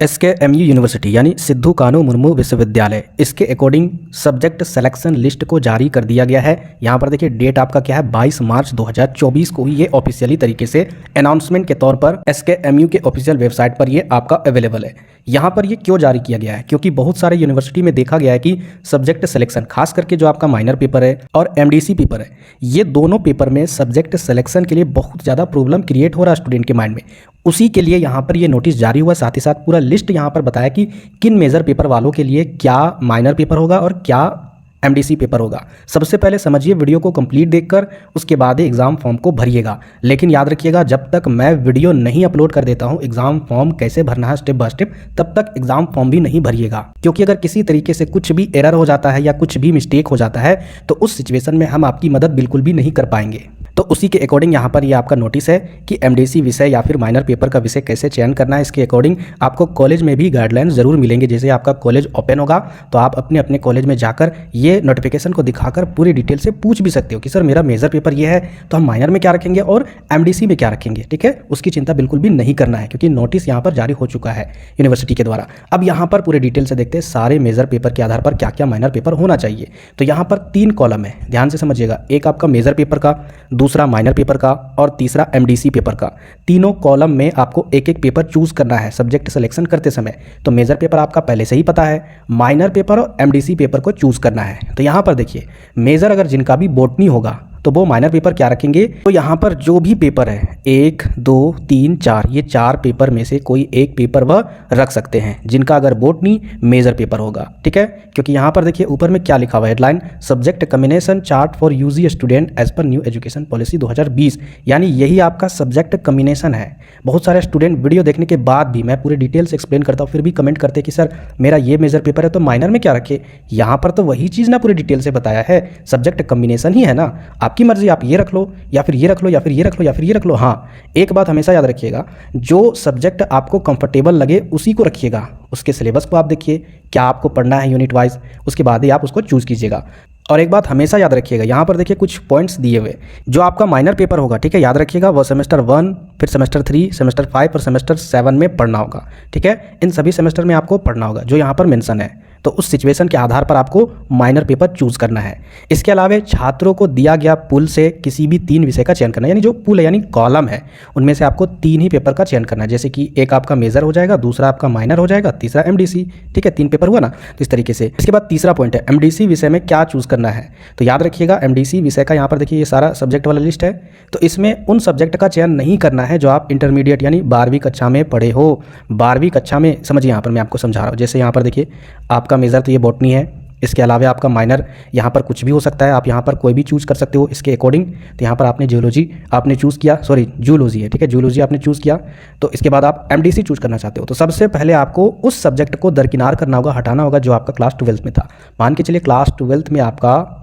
SKMU university यानी सिद्धू कानू मुर्मू विश्वविद्यालय, इसके अकॉर्डिंग सब्जेक्ट सिलेक्शन लिस्ट को जारी कर दिया गया है। यहाँ पर देखिए डेट आपका क्या है, 22 मार्च 2024 को ही ये ऑफिशियली तरीके से अनाउंसमेंट के तौर पर SKMU के ऑफिशियल वेबसाइट पर ये आपका अवेलेबल है। यहाँ पर ये क्यों जारी किया गया है, क्योंकि बहुत सारे यूनिवर्सिटी में देखा गया है कि सब्जेक्ट सिलेक्शन खास करके जो आपका माइनर पेपर है और MDC पेपर है, ये दोनों पेपर में सब्जेक्ट सिलेक्शन के लिए बहुत ज़्यादा प्रॉब्लम क्रिएट हो रहा है स्टूडेंट के माइंड में। उसी के लिए यहाँ पर ये नोटिस जारी हुआ, साथ ही साथ पूरा लिस्ट यहाँ पर बताया कि किन मेजर पेपर वालों के लिए क्या माइनर पेपर होगा और क्या MDC पेपर होगा। सबसे पहले समझिए वीडियो को कंप्लीट देखकर, उसके बाद ही एग्ज़ाम फॉर्म को भरिएगा। लेकिन याद रखिएगा, जब तक मैं वीडियो नहीं अपलोड कर देता हूँ एग्ज़ाम फॉर्म कैसे भरना है स्टेप बाय स्टेप, तब तक एग्ज़ाम फॉर्म भी नहीं भरिएगा। क्योंकि अगर किसी तरीके से कुछ भी एरर हो जाता है या कुछ भी मिस्टेक हो जाता है तो उस सिचुएशन में हम आपकी मदद बिल्कुल भी नहीं कर पाएंगे। तो उसी के अकॉर्डिंग यहाँ पर ये आपका नोटिस है कि MDC विषय या फिर माइनर पेपर का विषय कैसे चयन करना है। इसके अकॉर्डिंग आपको कॉलेज में भी गाइडलाइन ज़रूर मिलेंगे। जैसे आपका कॉलेज ओपन होगा तो आप अपने अपने कॉलेज में जाकर ये नोटिफिकेशन को दिखाकर पूरी डिटेल से पूछ भी सकते हो कि सर मेरा मेजर पेपर ये है तो हम माइनर में क्या रखेंगे और MDC में क्या रखेंगे। ठीक है, उसकी चिंता बिल्कुल भी नहीं करना है क्योंकि नोटिस यहाँ पर जारी हो चुका है यूनिवर्सिटी के द्वारा। अब यहाँ पर पूरे डिटेल से देखते हैं सारे मेजर पेपर के आधार पर क्या क्या माइनर पेपर होना चाहिए। तो यहाँ पर 3 कॉलम है, ध्यान से समझिएगा। एक आपका मेजर पेपर का, दूसरा माइनर पेपर का और तीसरा MDC पेपर का। तीनों कॉलम में आपको एक एक पेपर चूज करना है सब्जेक्ट सिलेक्शन करते समय। तो मेजर पेपर आपका पहले से ही पता है, माइनर पेपर और MDC पेपर को चूज करना है। तो यहाँ पर देखिए मेजर अगर जिनका भी बॉटनी होगा तो वो माइनर पेपर क्या रखेंगे, तो यहाँ पर जो भी पेपर है 1, 2, 3, 4, ये 4 पेपर में से कोई एक पेपर वह रख सकते हैं जिनका अगर बॉटनी मेजर पेपर होगा। ठीक है, क्योंकि यहाँ पर देखिए ऊपर में क्या लिखा हुआ है headline, subject combination chart for UG student as per new education policy 2020, यानी यही आपका सब्जेक्ट कम्बिनेशन है। बहुत सारे स्टूडेंट वीडियो देखने के बाद भी, मैं पूरे डिटेल से एक्सप्लेन करता हूँ, फिर भी कमेंट करते कि सर मेरा ये मेजर पेपर है तो माइनर में क्या रखे। यहाँ पर तो वही चीज़ ना पूरी डिटेल से बताया है, सब्जेक्ट कम्बिनेशन ही है ना, आपकी मर्जी, आप ये रख लो या फिर ये रख लो या फिर ये रख लो या फिर ये रख लो। हाँ, एक बात हमेशा याद रखिएगा, जो सब्जेक्ट आपको कंफर्टेबल लगे उसी को रखिएगा। उसके सिलेबस को आप देखिए क्या आपको पढ़ना है यूनिट वाइज, उसके बाद ही आप उसको चूज़ कीजिएगा। और एक बात हमेशा याद रखिएगा, यहाँ पर देखिए कुछ पॉइंट्स दिए हुए, जो आपका माइनर पेपर होगा, ठीक है, याद रखिएगा वो सेमेस्टर 1, फिर सेमेस्टर 3, सेमेस्टर 5 और सेमेस्टर 7 में पढ़ना होगा। ठीक है, इन सभी सेमेस्टर में आपको पढ़ना होगा जो यहाँ पर मेंशन है। तो उस सिचुएशन के आधार पर आपको माइनर पेपर चूज करना है। इसके अलावा छात्रों को दिया गया पूल से किसी भी 3 विषय का चयन करना है, यानी जो पूल है यानी कॉलम है उनमें से आपको 3 ही पेपर का चयन करना है। जैसे कि एक आपका मेजर हो जाएगा, दूसरा आपका माइनर हो जाएगा, तीसरा MDC। ठीक है, 3 पेपर हुआ ना, तो इस तरीके से। इसके बाद तीसरा पॉइंट है MDC विषय में क्या चूज करना है। तो याद रखिएगा MDC विषय का यहाँ पर देखिए ये सारा सब्जेक्ट वाला लिस्ट है। तो इसमें उन सब्जेक्ट का चयन नहीं करना है जो आप इंटरमीडिएट यानी 12वीं कक्षा में पढ़े हो। 12वीं कक्षा में समझिए, यहाँ पर मैं आपको समझा रहा हूँ। जैसे यहाँ पर देखिए आपका मेजर तो ये बॉटनी है, इसके अलावा आपका माइनर यहाँ पर कुछ भी हो सकता है, आप यहाँ पर कोई भी चूज़ कर सकते हो इसके अकॉर्डिंग। तो यहाँ पर आपने जियोलॉजी आपने चूज़ किया, सॉरी जूलॉजी है, ठीक है, जूलॉजी आपने चूज़ किया। तो इसके बाद आप MDC चूज़ करना चाहते हो तो सबसे पहले आपको उस सब्जेक्ट को दरकिनार करना होगा, हटाना होगा जो आपका क्लास 12th में था। मान के चलिए क्लास 12th में आपका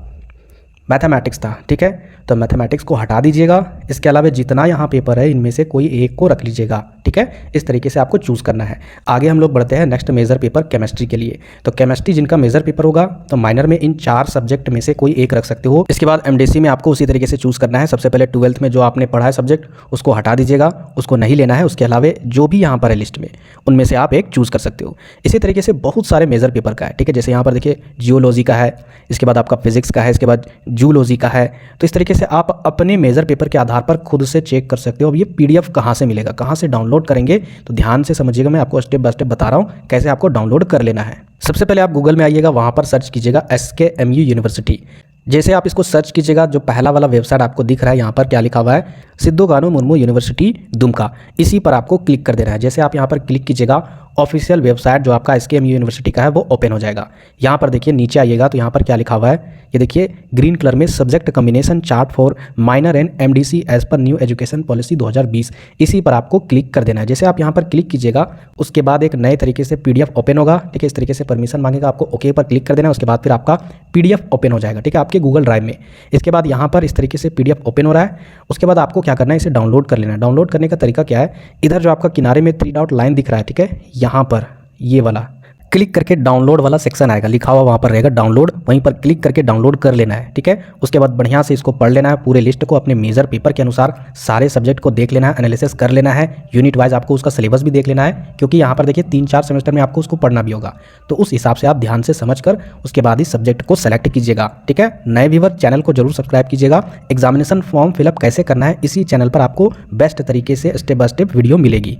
मैथमेटिक्स था। ठीक है, तो मैथमेटिक्स को हटा दीजिएगा। इसके अलावा जितना यहाँ पेपर है इनमें से कोई एक को रख लीजिएगा। ठीक है, इस तरीके से आपको चूज़ करना है। आगे हम लोग बढ़ते हैं नेक्स्ट मेजर पेपर केमिस्ट्री के लिए। तो केमिस्ट्री जिनका मेजर पेपर होगा तो माइनर में इन 4 सब्जेक्ट में से कोई एक रख सकते हो। इसके बाद MDC में आपको उसी तरीके से चूज़ करना है। सबसे पहले 12th में जो आपने पढ़ा है सब्जेक्ट उसको हटा दीजिएगा, उसको नहीं लेना है। उसके अलावा जो भी यहाँ पर है लिस्ट में उनमें से आप एक चूज़ कर सकते हो। इसी तरीके से बहुत सारे मेजर पेपर का है। ठीक है, जैसे यहाँ पर देखिए जियोलॉजी का है, इसके बाद आपका फिजिक्स का है, इसके बाद जूलॉजी का है। तो इस तरीके से आप अपने मेजर पेपर के आधार पर खुद से चेक कर सकते हो। अब ये PDF कहाँ से मिलेगा, कहाँ से डाउनलोड करेंगे, तो ध्यान से समझिएगा, मैं आपको स्टेप बाय स्टेप बता रहा हूँ कैसे आपको डाउनलोड कर लेना है। सबसे पहले आप गूगल में आइएगा, वहाँ पर सर्च कीजिएगा SKMU यूनिवर्सिटी। जैसे आप इसको सर्च कीजिएगा, जो पहला वाला वेबसाइट आपको दिख रहा है यहाँ पर क्या लिखा हुआ है, सिद्धू कानू मुर्मू यूनिवर्सिटी दुमका, इसी पर आपको क्लिक कर देना है। जैसे आप यहाँ पर क्लिक कीजिएगा, ऑफिशियल वेबसाइट जो आपका SKMU यूनिवर्सिटी का है वो ओपन हो जाएगा। यहाँ पर देखिए नीचे आइएगा तो यहाँ पर क्या लिखा हुआ है, ये देखिए ग्रीन कलर में subject combination chart for minor and MDC as per new education policy 2020, इसी पर आपको क्लिक कर देना है। जैसे आप यहाँ पर क्लिक कीजिएगा उसके बाद एक नए तरीके से PDF ओपन होगा। ठीक है, इस तरीके से परमिशन मांगेगा, आपको ओके पर क्लिक कर देना है। उसके बाद फिर आपका PDF ओपन हो जाएगा। ठीक है, आपके गूगल ड्राइव में। इसके बाद यहाँ पर इस तरीके से PDF ओपन हो रहा है। उसके बाद आपको क्या करना है, इसे डाउनलोड कर लेना है। डाउनलोड करने का तरीका क्या है, इधर जो आपका किनारे में 3 डॉट लाइन दिख रहा है, ठीक है, यहाँ पर ये वाला क्लिक करके डाउनलोड वाला सेक्शन आएगा, लिखा हुआ वहाँ पर रहेगा डाउनलोड, वहीं पर क्लिक करके डाउनलोड कर लेना है। ठीक है, उसके बाद बढ़िया से इसको पढ़ लेना है, पूरे लिस्ट को अपने मेजर पेपर के अनुसार सारे सब्जेक्ट को देख लेना है, एनालिसिस कर लेना है, यूनिट वाइज आपको उसका सिलेबस भी देख लेना है, क्योंकि यहाँ पर देखिए 3-4 सेमेस्टर में आपको उसको पढ़ना भी होगा। तो उस हिसाब से आप ध्यान से समझ कर उसके बाद ही सब्जेक्ट को सेलेक्ट कीजिएगा। ठीक है, नए व्यूअर चैनल को जरूर सब्सक्राइब कीजिएगा। एग्जामिनेशन फॉर्म फिलअप कैसे करना है इसी चैनल पर आपको बेस्ट तरीके से स्टेप बाय स्टेप वीडियो मिलेगी।